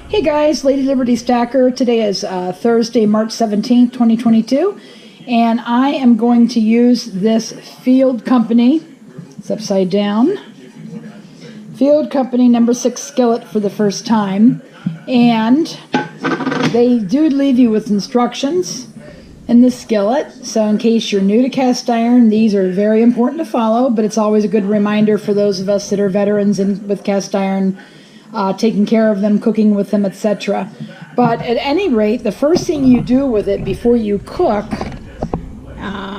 Hey guys, Lady Liberty Stacker. Today is Thursday, March 17th, 2022, and I am going to use this Field Company, it's upside down, Field Company number 6 skillet for the first time, and they do leave you with instructions in the skillet, so in case you're new to cast iron, these are very important to follow, but it's always a good reminder for those of us that are veterans with cast iron, taking care of them, cooking with them, etc. But at any rate, the first thing you do with it before you cook,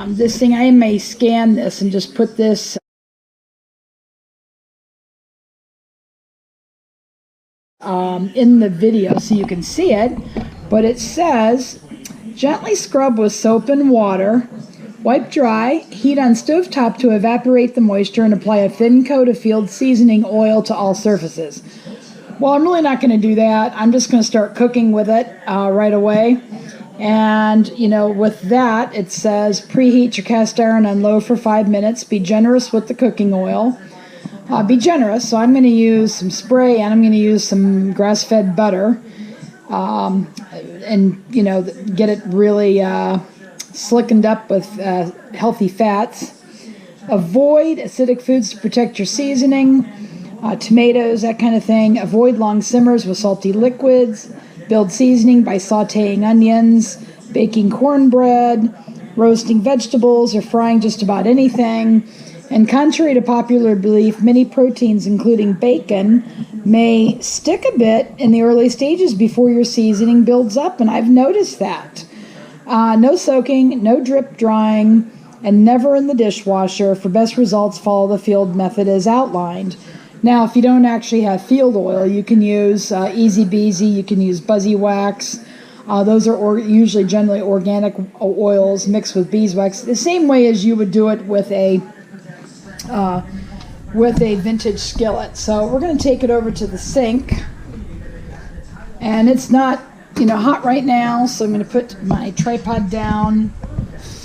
this thing, I may scan this and just put this in the video so you can see it, but it says, gently scrub with soap and water, wipe dry, heat on stovetop to evaporate the moisture, and apply a thin coat of field seasoning oil to all surfaces. Well, I'm really not going to do that. I'm just going to start cooking with it right away. And, you know, with that, it says preheat your cast iron on low for 5 minutes. Be generous with the cooking oil. Be generous. So I'm going to use some spray and I'm going to use some grass-fed butter. And, you know, get it really slickened up with healthy fats. Avoid acidic foods to protect your seasoning. Tomatoes, that kind of thing. Avoid long simmers with salty liquids. Build seasoning by sauteing onions, baking cornbread, roasting vegetables, or frying just about anything. And contrary to popular belief, many proteins, including bacon, may stick a bit in the early stages before your seasoning builds up, and I've noticed that. No soaking, no drip drying, and never in the dishwasher. For best results, follow the field method as outlined. Now, if you don't actually have field oil, you can use Easy Beezy, you can use Buzzy Wax. Those are usually generally organic oils mixed with beeswax, the same way as you would do it with a vintage skillet. So we're going to take it over to the sink, and it's not, you know, hot right now, so I'm going to put my tripod down,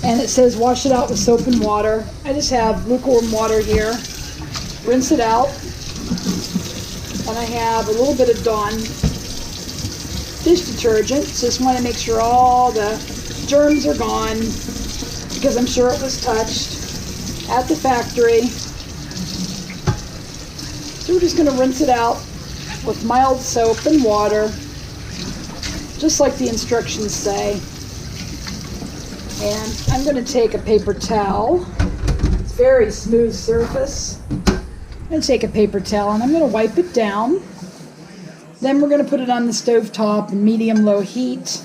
and it says wash it out with soap and water. I just have lukewarm water here. Rinse it out. And I have a little bit of Dawn dish detergent. Just want to make sure all the germs are gone, because I'm sure it was touched at the factory. So we're just going to rinse it out with mild soap and water, just like the instructions say. And I'm going to take a paper towel. It's very smooth surface. I'm going to take a paper towel and I'm going to wipe it down. Then we're going to put it on the stove top in medium-low heat.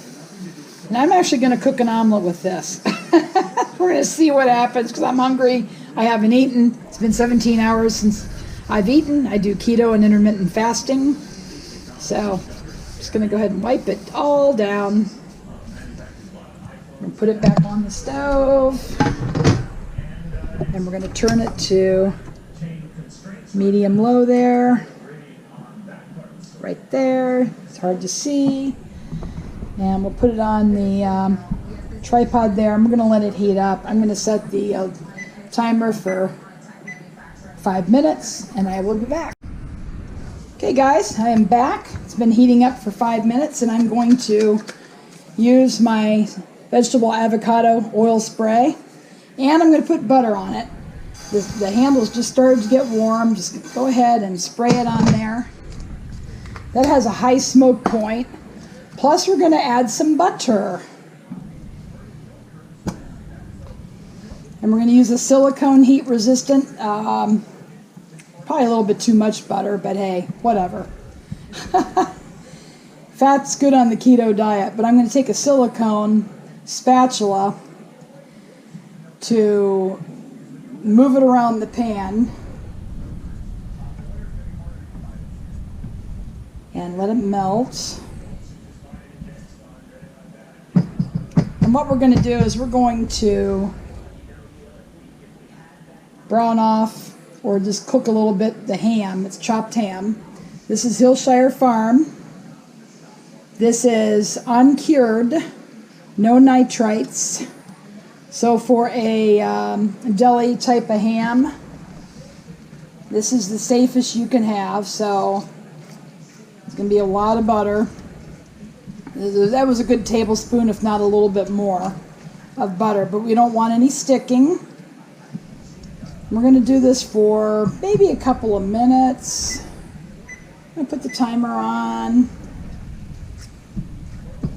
And I'm actually going to cook an omelet with this. We're going to see what happens because I'm hungry. I haven't eaten. It's been 17 hours since I've eaten. I do keto and intermittent fasting. So I'm just going to go ahead and wipe it all down. And put it back on the stove. And we're going to turn it to medium-low there. Right there. It's hard to see. And we'll put it on the tripod there. I'm going to let it heat up. I'm going to set the timer for 5 minutes, and I will be back. Okay, guys, I am back. It's been heating up for 5 minutes, and I'm going to use my vegetable avocado oil spray, and I'm going to put butter on it. The handle's just started to get warm. Just go ahead and spray it on there. That has a high smoke point. Plus, we're going to add some butter. And we're going to use a silicone heat resistant. Probably a little bit too much butter, but hey, whatever. Fat's good on the keto diet, but I'm going to take a silicone spatula to move it around the pan and let it melt. And what we're going to do is we're going to brown off or just cook a little bit the ham. It's chopped ham. This is Hillshire Farm. This is uncured, no nitrites. So for a deli type of ham, this is the safest you can have. So going to be a lot of butter. That was a good tablespoon, if not a little bit more of butter, but we don't want any sticking. We're going to do this for maybe a couple of minutes. I'm going to put the timer on.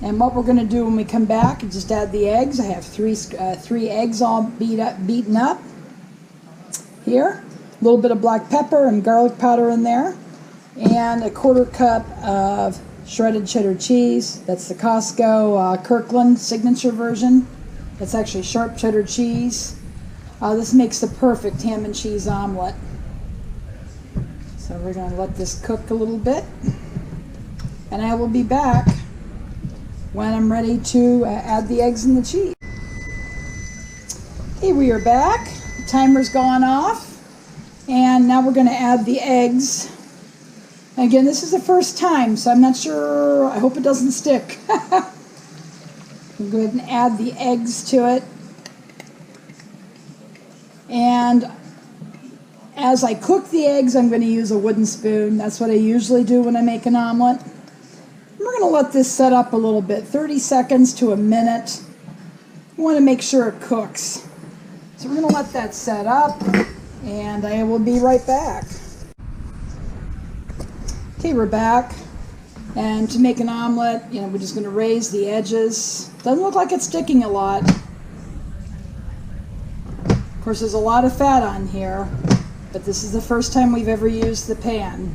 And what we're going to do when we come back is just add the eggs. I have three eggs all beaten up here. A little bit of black pepper and garlic powder in there. And a 1/4 cup of shredded cheddar cheese. That's the Costco Kirkland signature version. That's actually sharp cheddar cheese. This makes the perfect ham and cheese omelet. So we're going to let this cook a little bit. And I will be back when I'm ready to add the eggs and the cheese. Okay, we are back. The timer's gone off. And now we're going to add the eggs. Again, this is the first time, so I'm not sure. I hope it doesn't stick. We'll go ahead and add the eggs to it. And as I cook the eggs, I'm going to use a wooden spoon. That's what I usually do when I make an omelet. We're going to let this set up a little bit, 30 seconds to a minute. You want to make sure it cooks. So we're going to let that set up, and I will be right back. Okay, we're back. And to make an omelet, we're just going to raise the edges. Doesn't look like it's sticking a lot. Of course, there's a lot of fat on here, but this is the first time we've ever used the pan.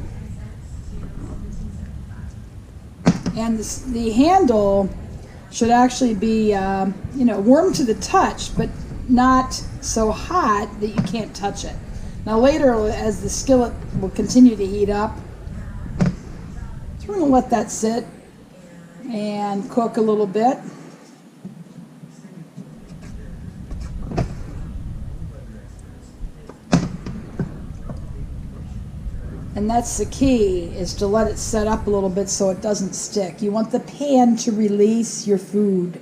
And the handle should actually be, warm to the touch, but not so hot that you can't touch it. Now later, as the skillet will continue to heat up, so we're going to let that sit and cook a little bit. And that's the key, is to let it set up a little bit so it doesn't stick. You want the pan to release your food.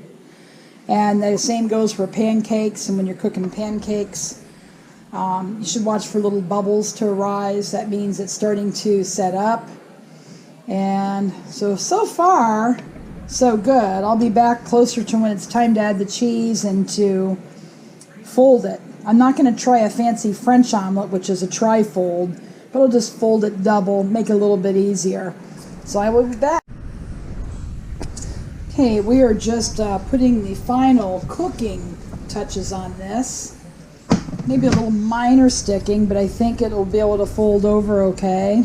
And the same goes for pancakes. And when you're cooking pancakes, you should watch for little bubbles to arise. That means it's starting to set up. And so far, so good. I'll be back closer to when it's time to add the cheese and to fold it. I'm not going to try a fancy French omelet, which is a tri-fold, but I'll just fold it double, make it a little bit easier. So I will be back. Okay, we are just putting the final cooking touches on this. Maybe a little minor sticking, but I think it'll be able to fold over okay.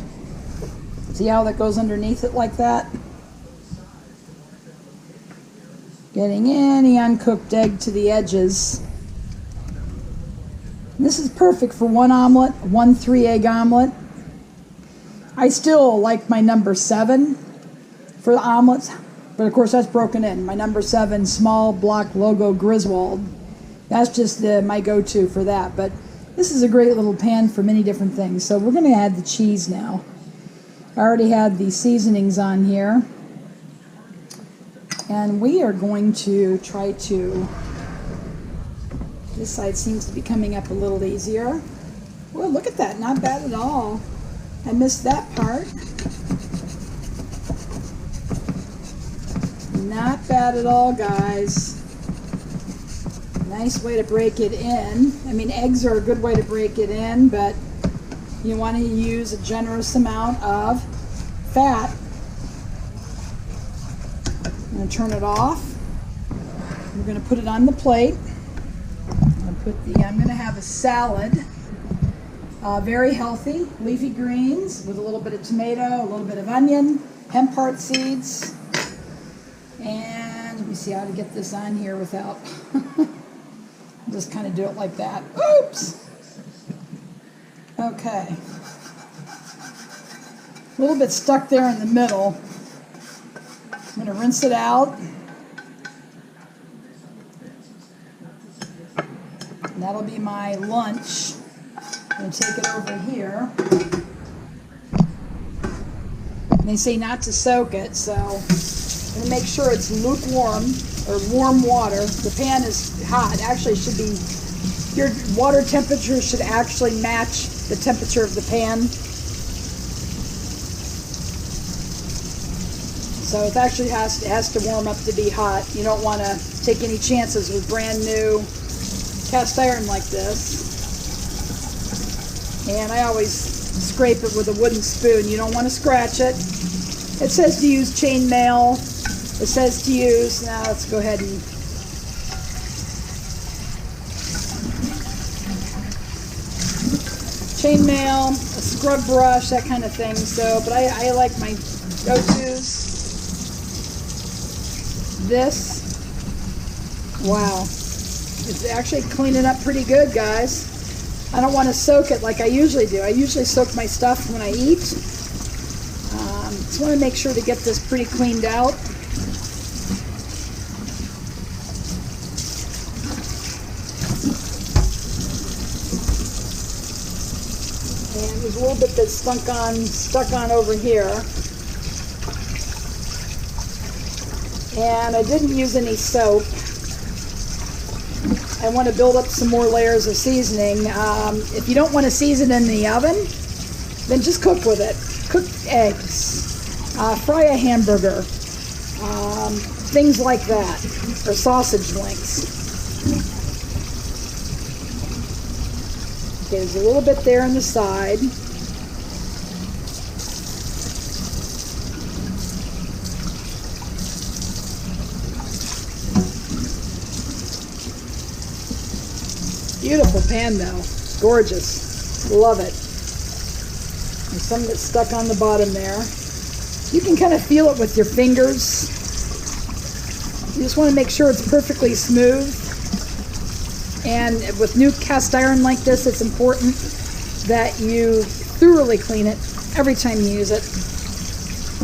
See how that goes underneath it like that? Getting any uncooked egg to the edges. This is perfect for one omelet, one 3-egg omelet. I still like my number 7 for the omelets, but of course that's broken in. My number 7 small block logo Griswold. That's just my go-to for that, but this is a great little pan for many different things. So we're going to add the cheese now. I already had the seasonings on here. And we are going to try to, this side seems to be coming up a little easier. Well, look at that, not bad at all. I missed that part. Not bad at all, guys. Nice way to break it in. I mean, eggs are a good way to break it in, but you want to use a generous amount of fat. I'm going to turn it off. We're going to put it on the plate. I'm going to have a salad. Very healthy, leafy greens with a little bit of tomato, a little bit of onion, hemp heart seeds. And let me see how to get this on here without, just kind of do it like that. Oops! Okay. A little bit stuck there in the middle. I'm going to rinse it out. And that'll be my lunch. I'm going to take it over here. And they say not to soak it, so I'm going to make sure it's lukewarm or warm water. The pan is hot. Actually, it should be, your water temperature should actually match the temperature of the pan. So it actually has to warm up to be hot. You don't want to take any chances with brand new cast iron like this. And I always scrape it with a wooden spoon. You don't want to scratch it. It says to use chainmail. It says to use, now let's go ahead and chainmail, a scrub brush, that kind of thing. So, but I like my go-tos. This, wow, it's actually cleaning up pretty good, guys. I don't want to soak it like I usually do. I usually soak my stuff when I eat. Just want to make sure to get this pretty cleaned out. And there's a little bit that's stuck on over here. And I didn't use any soap. I want to build up some more layers of seasoning. If you don't want to season in the oven, then just cook with it. Cook eggs, fry a hamburger, things like that, or sausage links. Okay, there's a little bit there on the side. Beautiful pan though, gorgeous, love it. And some that's stuck on the bottom there. You can kind of feel it with your fingers. You just want to make sure it's perfectly smooth. And with new cast iron like this, it's important that you thoroughly clean it every time you use it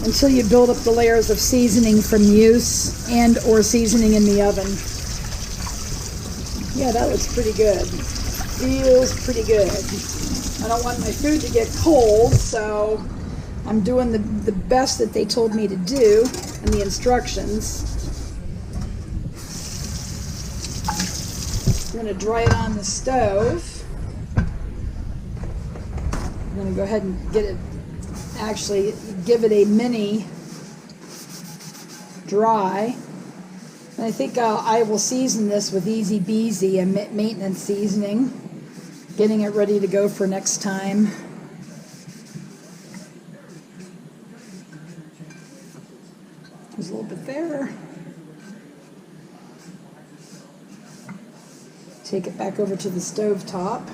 until you build up the layers of seasoning from use and or seasoning in the oven. Yeah, that looks pretty good. Feels pretty good. I don't want my food to get cold, so I'm doing the best that they told me to do in the instructions. I'm going to dry it on the stove. I'm going to go ahead and get it, actually give it a mini dry. And I think I will season this with Easy Beasy, a maintenance seasoning, getting it ready to go for next time. There's a little bit there. Take it back over to the stove top.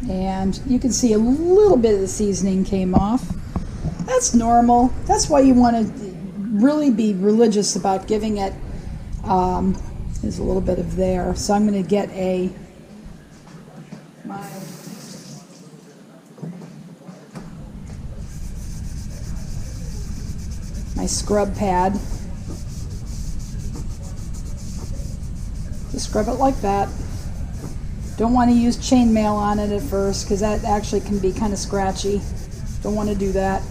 And you can see a little bit of the seasoning came off. That's normal. That's why you want to really be religious about giving it. There's a little bit of there, so I'm going to get my scrub pad. Just scrub it like that. Don't want to use chainmail on it at first because that actually can be kind of scratchy. Don't want to do that.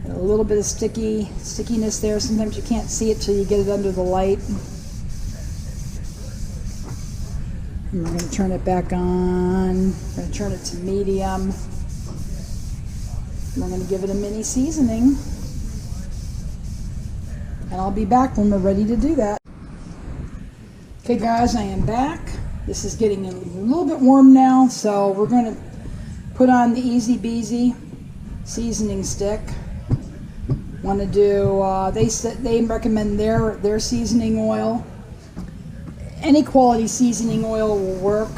A little bit of stickiness there. Sometimes you can't see it till you get it under the light. And we're going to turn it back on. We're going to turn it to medium. And we're going to give it a mini seasoning. And I'll be back when we're ready to do that. Okay guys, I am back. This is getting a little bit warm now, so we're going to put on the Easy Beasy seasoning stick. Want to do, they recommend their seasoning oil. Any quality seasoning oil will work.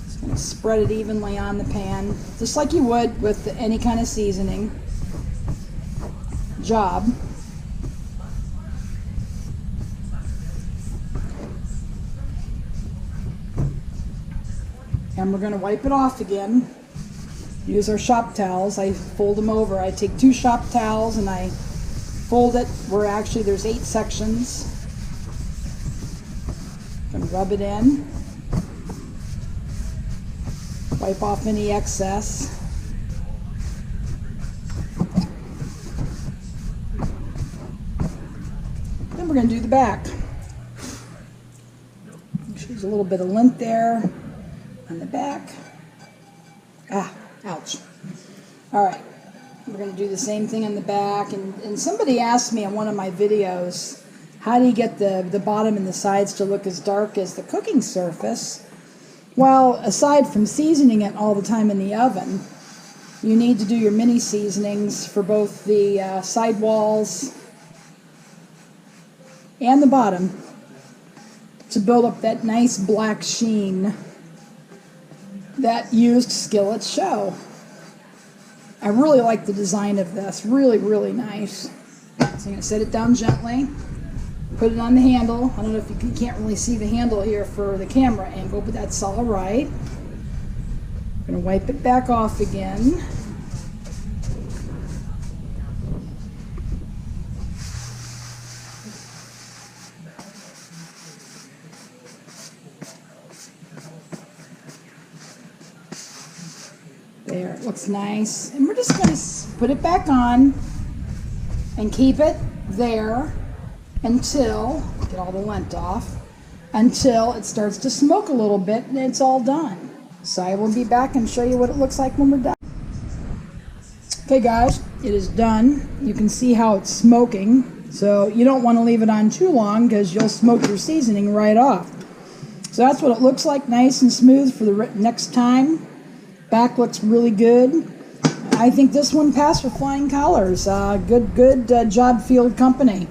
Just going to spread it evenly on the pan, just like you would with any kind of seasoning job. And we're going to wipe it off again. Use our shop towels. I fold them over. I take 2 shop towels and I fold it where actually there's 8 sections. And rub it in. Wipe off any excess. Then we're going to do the baback. There's a little bit of lint there. on the back. Ah, ouch. All right, we're going to do the same thing on the back. And somebody asked me in one of my videos, how do you get the bottom and the sides to look as dark as the cooking surface? Well, aside from seasoning it all the time in the oven, you need to do your mini seasonings for both the side walls and the bottom to build up that nice black sheen that used skillets show. I really like the design of this. Really, really nice. So I'm going to set it down gently. Put it on the handle. I don't know if you can't really see the handle here for the camera angle, but that's all right. I'm going to wipe it back off again. There, it looks nice. And we're just going to put it back on and keep it there until, get all the lint off, until it starts to smoke a little bit and it's all done. So I will be back and show you what it looks like when we're done. Okay guys, it is done. You can see how it's smoking. So you don't want to leave it on too long because you'll smoke your seasoning right off. So that's what it looks like, nice and smooth for the next time. Back looks really good. I think this one passed with flying colors. Good job, Field Company.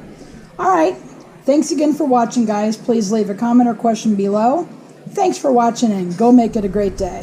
All right. Thanks again for watching, guys. Please leave a comment or question below. Thanks for watching and go make it a great day.